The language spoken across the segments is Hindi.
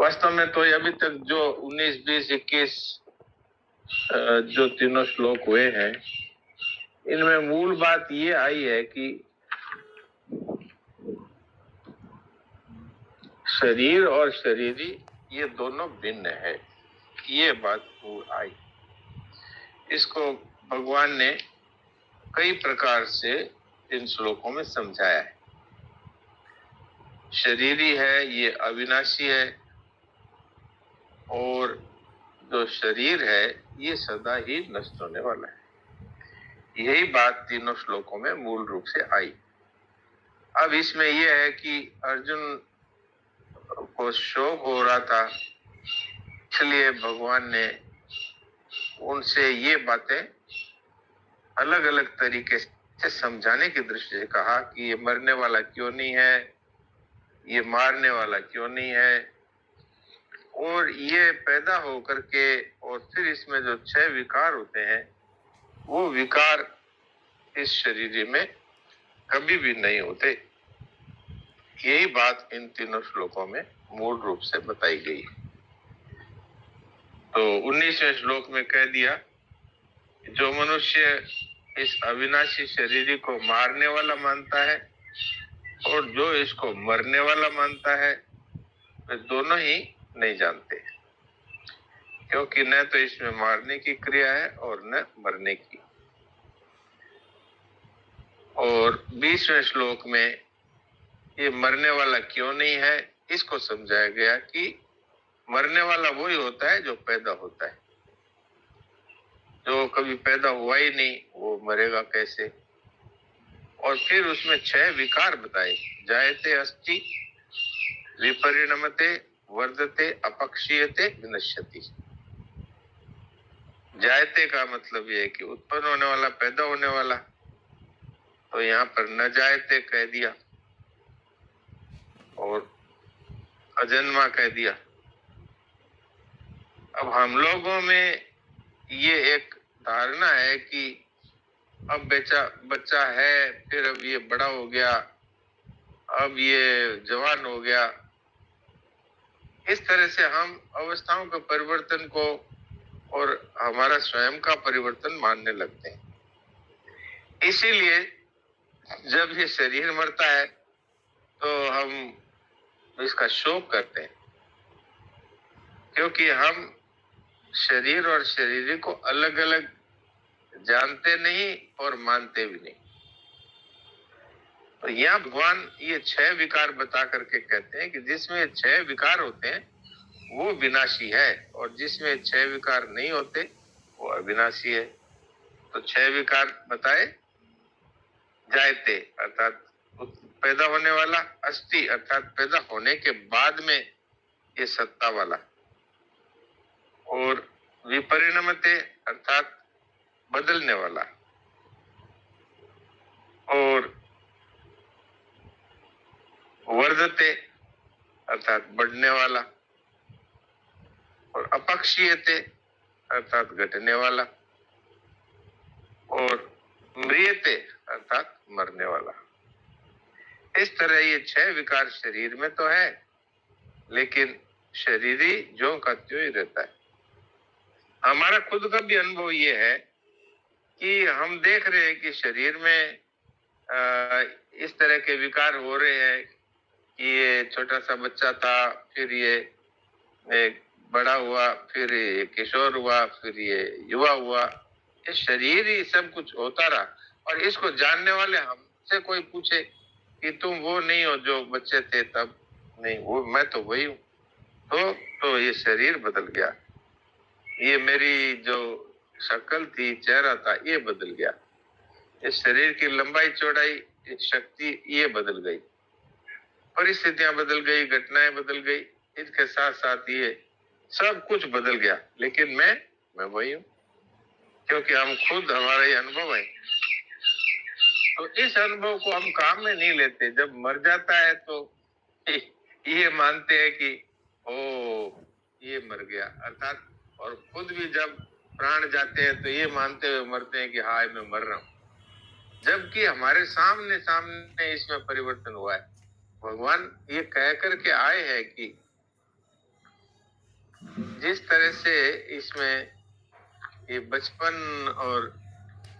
वास्तव में तो अभी तक जो 19, 20, 21 जो तीनों श्लोक हुए हैं, इनमें मूल बात ये आई है कि शरीर और शरीरी ये दोनों भिन्न है। ये बात मूल आई। इसको भगवान ने कई प्रकार से इन श्लोकों में समझाया है। शरीरी है ये अविनाशी है, और जो शरीर है ये सदा ही नष्ट होने वाला है। यही बात तीनों श्लोकों में मूल रूप से आई। अब इसमें यह है कि अर्जुन को शोक हो रहा था, इसलिए भगवान ने उनसे ये बातें अलग अलग तरीके से समझाने की दृष्टि से कहा कि ये मरने वाला क्यों नहीं है, ये मारने वाला क्यों नहीं है, और ये पैदा होकर के और फिर इसमें जो 6 विकार होते हैं, वो विकार इस शरीर में कभी भी नहीं होते। यही बात इन तीनों श्लोकों में मूल रूप से बताई गई। तो 19वें श्लोक में कह दिया, जो मनुष्य इस अविनाशी शरीर को मारने वाला मानता है और जो इसको मरने वाला मानता है, वे दोनों ही नहीं जानते, क्योंकि न तो इसमें मारने की क्रिया है और न मरने की। और 20वें श्लोक में ये मरने वाला क्यों नहीं है, इसको समझाया गया कि मरने वाला वही होता है जो पैदा होता है। जो कभी पैदा हुआ ही नहीं वो मरेगा कैसे। और फिर उसमें 6 विकार बताए, जायते अस्ति, विपरिणमते, वर्धते, अपक्षीयते, विनश्यति। जायते का मतलब ये है कि उत्पन्न होने वाला, पैदा होने वाला, तो यहाँ पर न जायते कह दिया और अजन्मा कह दिया। अब हम लोगों में ये एक धारणा है कि अब बच्चा है, फिर अब ये बड़ा हो गया, अब ये जवान हो गया। इस तरह से हम अवस्थाओं के परिवर्तन को और हमारा स्वयं का परिवर्तन मानने लगते हैं। इसीलिए जब ये शरीर मरता है तो हम इसका शोक करते हैं, क्योंकि हम शरीर और शरीर को अलग अलग जानते नहीं और मानते भी नहीं। तो यहाँ भगवान ये 6 विकार बता करके कहते हैं कि जिसमें 6 विकार होते हैं वो विनाशी है, और जिसमें 6 विकार नहीं होते वो अविनाशी है। तो 6 विकार बताए, जायते अर्थात पैदा होने वाला, अस्ति अर्थात पैदा होने के बाद में ये सत्ता वाला, और विपरिणमते अर्थात बदलने वाला, और वर्धते अर्थात बढ़ने वाला, और अपक्षीयते अर्थात घटने वाला, और म्रियते अर्थात मरने वाला। इस तरह ये 6 विकार शरीर में तो है, लेकिन शरीरी ज्यों का त्यों ही रहता है। हमारा खुद का भी अनुभव ये है कि हम देख रहे हैं कि शरीर में इस तरह के विकार हो रहे हैं कि ये छोटा सा बच्चा था, फिर ये बड़ा हुआ, फिर ये किशोर हुआ, फिर ये युवा हुआ। ये शरीर ही सब कुछ होता रहा, और इसको जानने वाले हमसे कोई पूछे कि तुम वो नहीं हो जो बच्चे थे तब, नहीं, वो मैं तो वही हूँ। तो ये शरीर बदल गया, ये मेरी जो शक्ल थी, चेहरा था, ये बदल गया, इस शरीर की लंबाई चौड़ाई, शक्ति ये बदल गई, परिस्थितियां बदल गई, घटनाएं बदल गई, इसके साथ साथ ये सब कुछ बदल गया, लेकिन मैं वही हूँ, क्योंकि हम खुद, हमारा ये अनुभव है। तो इस अनुभव को हम काम में नहीं लेते। जब मर जाता है तो ये मानते हैं कि ओ ये मर गया अर्थात, और खुद भी जब प्राण जाते हैं तो ये मानते हुए मरते हैं कि हाँ मैं मर रहा हूँ, जबकि हमारे सामने इसमें परिवर्तन हुआ है। भगवान ये कह करके आए हैं कि जिस तरह से इसमें ये बचपन और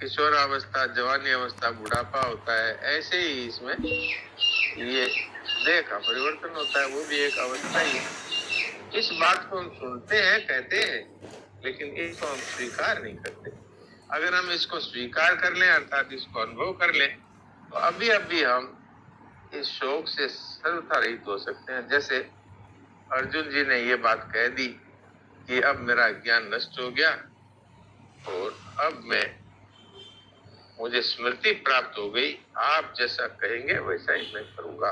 किशोरावस्था, जवानी अवस्था, बुढ़ापा होता है, ऐसे ही इसमें ये देह का परिवर्तन होता है, वो भी एक अवस्था ही है। इस बात को हम सुनते हैं, कहते हैं, लेकिन इसको हम स्वीकार नहीं करते। अगर हम इसको स्वीकार कर लें, अर्थात इसको अनुभव कर लें, तो अभी अभी हम इस शोक से सर्वथा रहित हो सकते हैं। जैसे अर्जुन जी ने ये बात कह दी कि अब मेरा ज्ञान नष्ट हो गया और अब मुझे स्मृति प्राप्त हो गई, आप जैसा कहेंगे वैसा ही मैं करूंगा।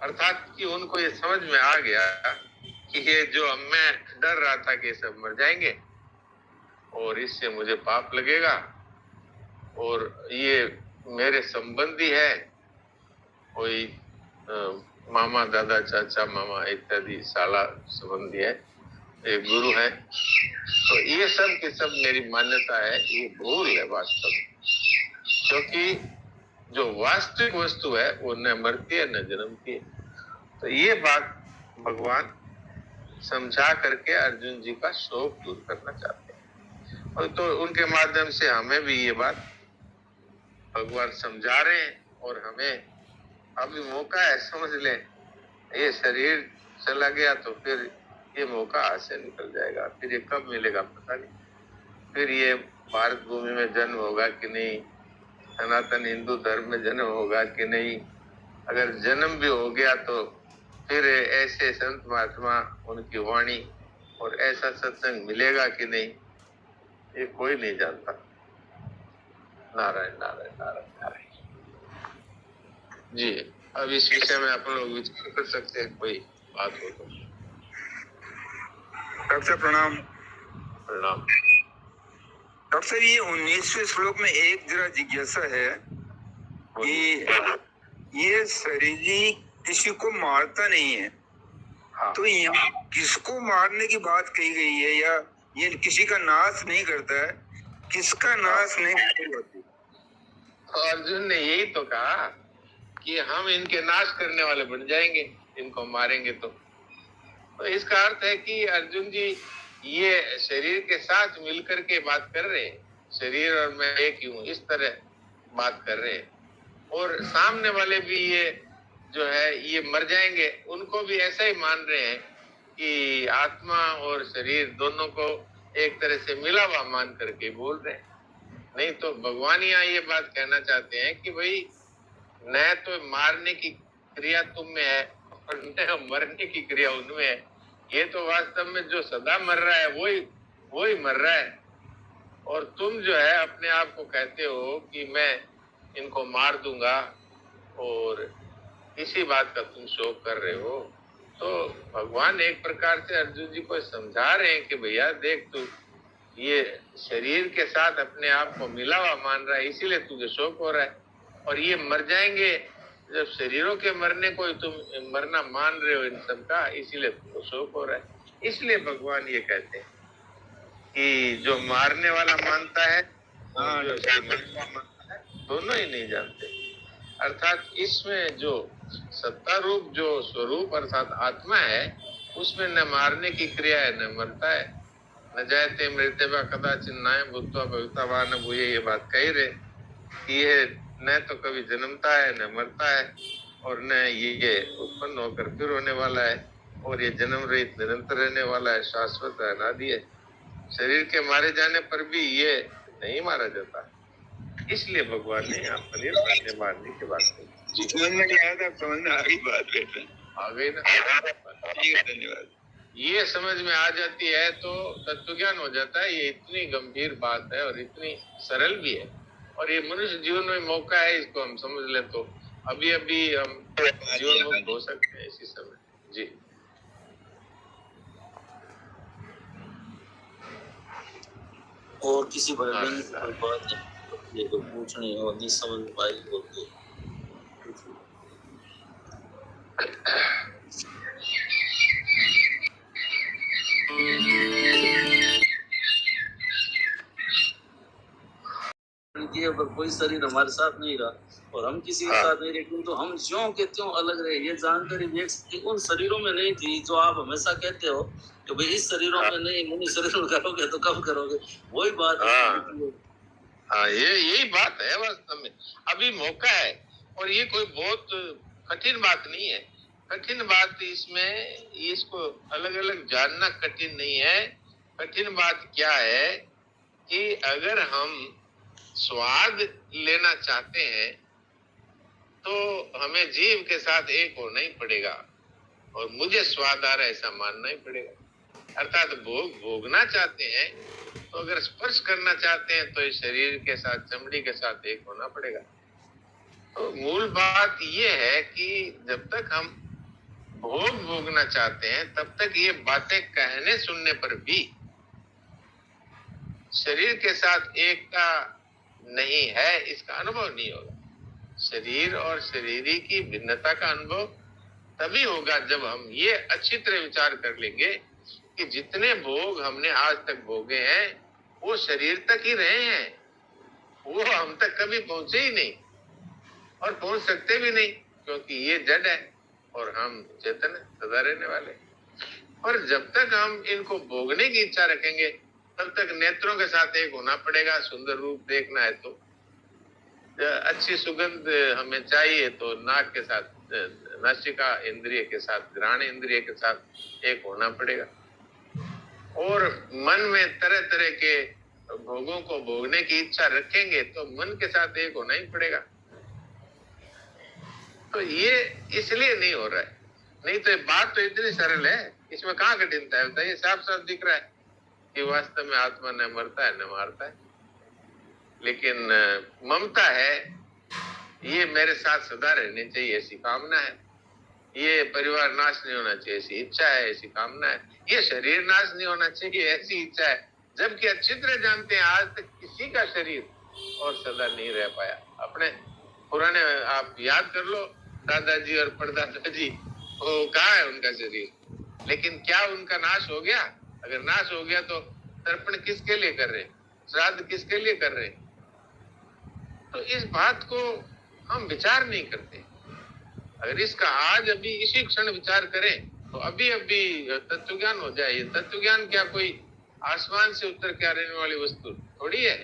अर्थात कि उनको ये समझ में आ गया कि ये जो अब मैं डर रहा था कि सब मर जाएंगे और इससे मुझे पाप लगेगा, और ये मेरे संबंधी है, कोई मामा, दादा, चाचा, मामा इत्यादि साला संबंधी है, एक गुरु है, तो ये सब के सब मेरी मान्यता है, ये भूल है वास्तव, क्योंकि जो वास्तविक वस्तु है वो न मरती है न जन्मती है। तो ये बात भगवान समझा करके अर्जुन जी का शोक दूर करना चाहते हैं, और तो उनके माध्यम से हमें भी ये बात भगवान समझा रहे हैं, और हमें अभी मौका है, समझ लें, ये शरीर चला गया तो फिर ये मौका हाथ से निकल जाएगा, फिर ये कब मिलेगा पता नहीं, फिर ये भारत भूमि में जन्म होगा कि नहीं, सनातन हिंदू धर्म में जन्म होगा कि नहीं, अगर जन्म भी हो गया तो फिर ऐसे संत महात्मा, उनकी वाणी और ऐसा सत्संग मिलेगा कि नहीं, ये कोई नहीं जानता। नारायण नारायण नारायण नारायण। जी, अब इस विषय में आप लोग विचार कर सकते हैं, कोई बात हो तो। डॉक्टर प्रणाम। प्रणाम। डॉक्टर, ये 19वें श्लोक में एक जरा जिज्ञासा है कि ये शरीर किसी को मारता नहीं है। हाँ। तो यहाँ किसको मारने की बात कही गई है, या ये किसी का नाश नहीं करता है, किसका नाश नहीं करती? अर्जुन ने यही तो कहा कि हम इनके नाश करने वाले बन जाएंगे, इनको मारेंगे तो इसका अर्थ है कि अर्जुन जी ये शरीर के साथ मिलकर के बात कर रहे हैं, शरीर और मैं एक ही हूँ, इस तरह बात कर रहे हैं, और सामने वाले भी ये जो है ये मर जाएंगे, उनको भी ऐसा ही मान रहे हैं कि आत्मा और शरीर दोनों को एक तरह से मिला हुआ मान करके बोल रहे हैं। नहीं तो भगवान यहाँ ये बात कहना चाहते हैं कि भाई न तो मारने की क्रिया तुम में है और न मरने की क्रिया उनमें है। ये तो वास्तव में जो सदा मर रहा है वही मर रहा है, और तुम जो है अपने आप को कहते हो कि मैं इनको मार दूंगा, और इसी बात का तुम शोक कर रहे हो। तो भगवान एक प्रकार से अर्जुन जी को समझा रहे हैं कि भैया देख, तू ये शरीर के साथ अपने आप को मिला हुआ मान रहा है, इसीलिए तुझे शोक हो रहा है, और ये मर जाएंगे, जब शरीरों के मरने को तुम मरना मान रहे हो इन सब का, इसीलिए तुमको शोक हो रहा है। इसलिए भगवान ये कहते हैं कि जो मारने वाला मानता है और जो मरने वाला मानता है, दोनों ही नहीं जानते। अर्थात इसमें जो सत्ता रूप जो स्वरूप अर्थात आत्मा है, उसमें न मारने की क्रिया है न मरता है। न जायते मृत्यु कदाचित नायम भूत्वा भविता न भूये, ये बात कही रहे कि ये न तो कभी जन्मता है न मरता है, और न ये उत्पन्न होकर फिर होने वाला है, और ये जन्म रहित निरंतर रहने वाला है, शाश्वत है, अनादि है। शरीर के मारे जाने पर भी ये नहीं मारा जाता, इसलिए भगवान ने यहाँ पर मारने की बात कही। समझ में नहीं आया था, समझ में आ गई बात, आ गई ना। धन्यवाद। ये समझ में आ जाती है तो तत्व ज्ञान हो जाता है। ये इतनी गंभीर बात है और इतनी सरल भी है, और ये मनुष्य जीवन में मौका है, इसको हम समझ ले तो अभी अभी हम जीवन मुक्त हो सकते हैं इसी समय। जी, और किसी भाई कोई बात नहीं, ये तो पूछनी हो, नहीं समझ पाई बोलते। अगर कोई शरीर हमारे साथ नहीं रहा और हम किसी के साथ नहीं रहते तो हम ज्यों के त्यों अलग रहे, ये जानकारी व्यक्ति उन शरीरों में नहीं थी जो आप हमेशा कहते हो कि भाई इस शरीरों में नहीं, मुनि शरीर में करोगे तो कब करोगे, वही बात है। हाँ, यही बात है वास्तव में। अभी मौका है और ये कोई बहुत कठिन बात नहीं है। कठिन बात इसमें, इसको अलग अलग जानना कठिन नहीं है। कठिन बात क्या है कि अगर हम स्वाद लेना चाहते हैं तो हमें जीव के साथ एक होना ही पड़ेगा और मुझे स्वाद आ रहा है ऐसा मानना ही पड़ेगा। अर्थात भोगना चाहते हैं तो अगर स्पर्श करना चाहते हैं तो इस शरीर के साथ, चमड़ी के साथ एक होना पड़ेगा। तो मूल बात ये है कि जब तक हम भोगना चाहते हैं तब तक ये बातें कहने सुनने पर भी शरीर के साथ एकता नहीं है, इसका अनुभव नहीं होगा। शरीर और शरीरी की भिन्नता का अनुभव तभी होगा जब हम ये अच्छी तरह विचार कर लेंगे कि जितने भोग हमने आज तक भोगे हैं वो शरीर तक ही रहे हैं, वो हम तक कभी पहुंचे ही नहीं और पहुंच सकते भी नहीं, क्योंकि ये जड़ है और हम चेतन है, सदा रहने वाले। और जब तक हम इनको भोगने की इच्छा रखेंगे तब तक नेत्रों के साथ एक होना पड़ेगा। सुंदर रूप देखना है तो, अच्छी सुगंध हमें चाहिए तो नाक के साथ, नासिका इंद्रिय के साथ, घ्राण इंद्रिय के साथ एक होना पड़ेगा। और मन में तरह तरह के भोगों को भोगने की इच्छा रखेंगे तो मन के साथ एक होना ही पड़ेगा। तो ये इसलिए नहीं हो रहा है, नहीं तो बात तो इतनी सरल है, इसमें कहाँ कठिनता है बताइए। साफ साफ दिख रहा है कि वास्तव में आत्मा न मरता है न मारता है, लेकिन ममता है, ये मेरे साथ सदा रहनी चाहिए ऐसी कामना है, ये परिवार नाश नहीं होना चाहिए ऐसी इच्छा है, ऐसी कामना है, ये शरीर नाश नहीं होना चाहिए ऐसी इच्छा है। जबकि अच्छी तरह जानते हैं आज तक किसी का शरीर और सदा नहीं रह पाया। अपने पुराने आप याद कर लो, दादाजी और परदादा जी, वो कहाँ है उनका शरीर, लेकिन क्या उनका नाश हो गया? अगर नाश हो गया तो तर्पण किसके लिए कर रहे हैं, श्राद्ध किसके लिए कर रहे हैं? तो इस बात को हम विचार नहीं करते। अगर इसका आज अभी इसी क्षण विचार करें तो अभी अभी तत्व ज्ञान हो जाए। ये तत्व ज्ञान क्या कोई आसमान से उतर के आने वाली वस्तु थोड़ी है,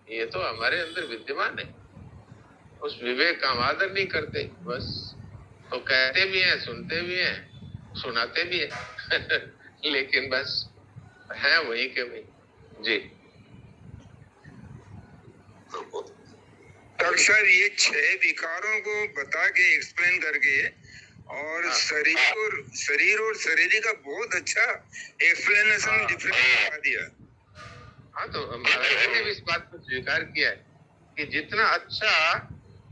ये तो हमारे अंदर विद्यमान है। उस विवेक का हम आदर नहीं करते, बस तो कहते भी हैं, सुनते भी हैं, सुनाते भी हैं लेकिन बस है वही के वही। जी डॉक्टर साहब, ये 6 विकारों को बता के एक्सप्लेन करके और शरीर और शरीरी का बहुत अच्छा एक्सप्लेनेशन डिफरेंस बता दिया। हाँ, तो मैंने भी इस बात को स्वीकार किया है कि जितना अच्छा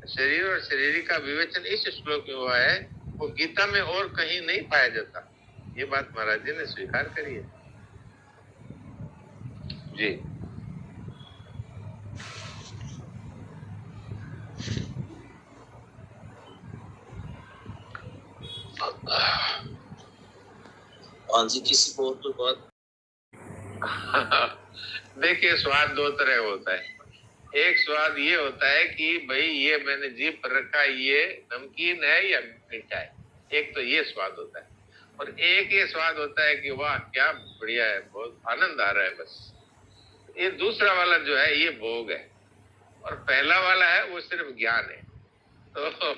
शरीर और शरीरी का विवेचन इस श्लोक में हुआ है वो गीता में और कहीं नहीं पाया जाता। ये बात महाराज जी ने स्वीकार करी है। जी हाँ जी, किसी को तो बात देखिए, स्वाद दो तरह होता है। एक स्वाद ये होता है कि भाई ये मैंने जीभ पर रखा, ये नमकीन है या मीठा है, एक तो ये स्वाद होता है। और एक ये स्वाद होता है कि वाह क्या बढ़िया है, बहुत आनंद आ रहा है, बस। ये दूसरा वाला जो है ये भोग है और पहला वाला है वो सिर्फ ज्ञान है। तो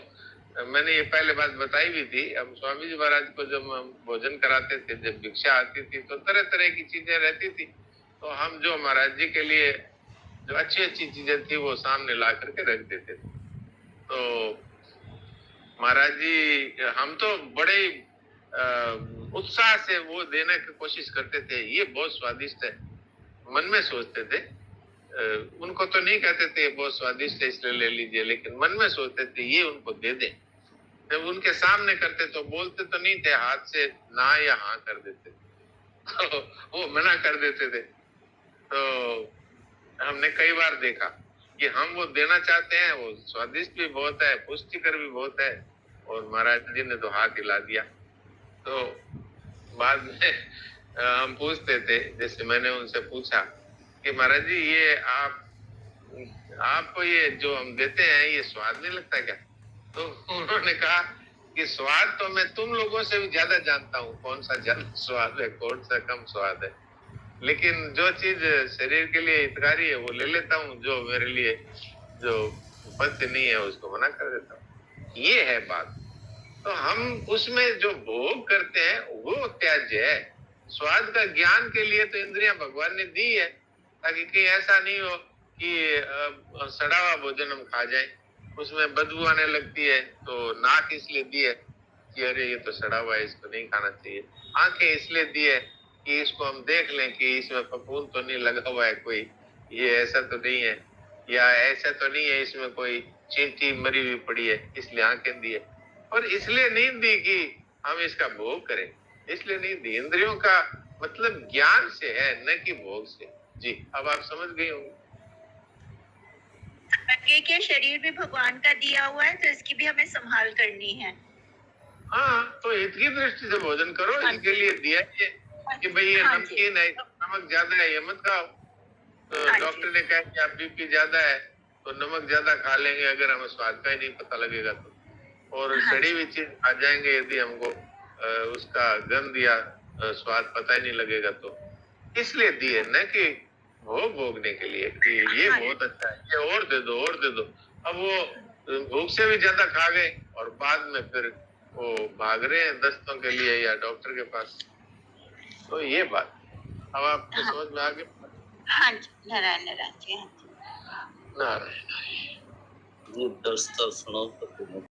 मैंने ये पहले बात बताई भी थी। हम स्वामी जी महाराज को जब हम भोजन कराते थे, जब भिक्षा आती थी तो तरह तरह की चीजें रहती थी, तो हम जो महाराज जी के लिए जो अच्छी अच्छी चीजें थी वो सामने ला करके रख देते थे। तो महाराज जी, हम तो बड़े उत्साह से वो देने की कोशिश करते थे, ये बहुत स्वादिष्ट है, मन में सोचते थे। उनको तो नहीं कहते थे बहुत स्वादिष्ट है इसलिए ले लीजिए, लेकिन मन में सोचते थे ये उनको दे दें। जब उनके सामने करते तो बोलते तो नहीं थे, हाथ से ना या हाँ कर देते, तो वो मना कर देते थे। तो हमने कई बार देखा कि हम वो देना चाहते हैं, वो स्वादिष्ट भी बहुत है, पुष्टिकर भी बहुत है, और महाराज जी ने तो हाथ हिला दिया। तो बाद में हम पूछते थे, जैसे मैंने उनसे पूछा कि महाराज जी ये आप आपको ये जो हम देते हैं ये स्वाद नहीं लगता क्या? तो उन्होंने कहा कि स्वाद तो मैं तुम लोगों से भी ज्यादा जानता हूँ, कौन सा ज्यादा स्वाद है, कौन सा कम स्वाद है, लेकिन जो चीज शरीर के लिए हितकारी है वो ले लेता हूँ, जो मेरे लिए जो पथ्य नहीं है उसको मना कर देता हूँ। ये है बात। तो हम उसमें जो भोग करते हैं वो त्याज्य है। स्वाद का ज्ञान के लिए तो इंद्रियां भगवान ने दी है, ताकि कहीं ऐसा नहीं हो कि सड़ा हुआ भोजन हम खा जाएं, उसमें बदबू आने लगती है, तो नाक इसलिए दी है कि अरे ये तो सड़ा हुआ है, इसको नहीं खाना चाहिए। आंखें इसलिए दी है कि इसको हम देख लें कि इसमें फफूंद तो नहीं लगा हुआ है कोई, ये ऐसा तो नहीं है, या ऐसा तो नहीं है इसमें कोई चींटी मरी हुई पड़ी है, इसलिए आंखें दी है। और इसलिए नहीं दी कि हम इसका भोग करें, इसलिए नहीं दी। इंद्रियों का मतलब ज्ञान से है, न कि भोग से। जी, अब आप समझ गए होंगे। क्या शरीर भी भगवान का दिया हुआ है, तो इसकी भी हमें संभाल करनी है। हाँ, तो हित की दृष्टि से भोजन करो, इसके लिए दिया है कि भाई ये नमकीन है, नमक ज्यादा है, ये मत खाओ। तो डॉक्टर ने कहा कि आप बीपी ज्यादा है तो नमक ज्यादा खा लेंगे, अगर हमें स्वाद का ही नहीं पता लगेगा तो, और सड़ी हुई चीज खा जाएंगे यदि हमको उसका गंध या स्वाद पता ही नहीं लगेगा, तो इसलिए दिए, न कि भोग भोगने के लिए कि ये बहुत अच्छा है, ये और दे दो, और दे दो। अब वो भूख से भी ज्यादा खा गए और बाद में फिर वो भाग रहे हैं दस्तों के लिए या डॉक्टर के पास। तो ये बात अब आपको समझ में आ गई? हाँ जी, नारायण नारायण जी, हाँ जी, नारायण। ये दस्ता सुनो तो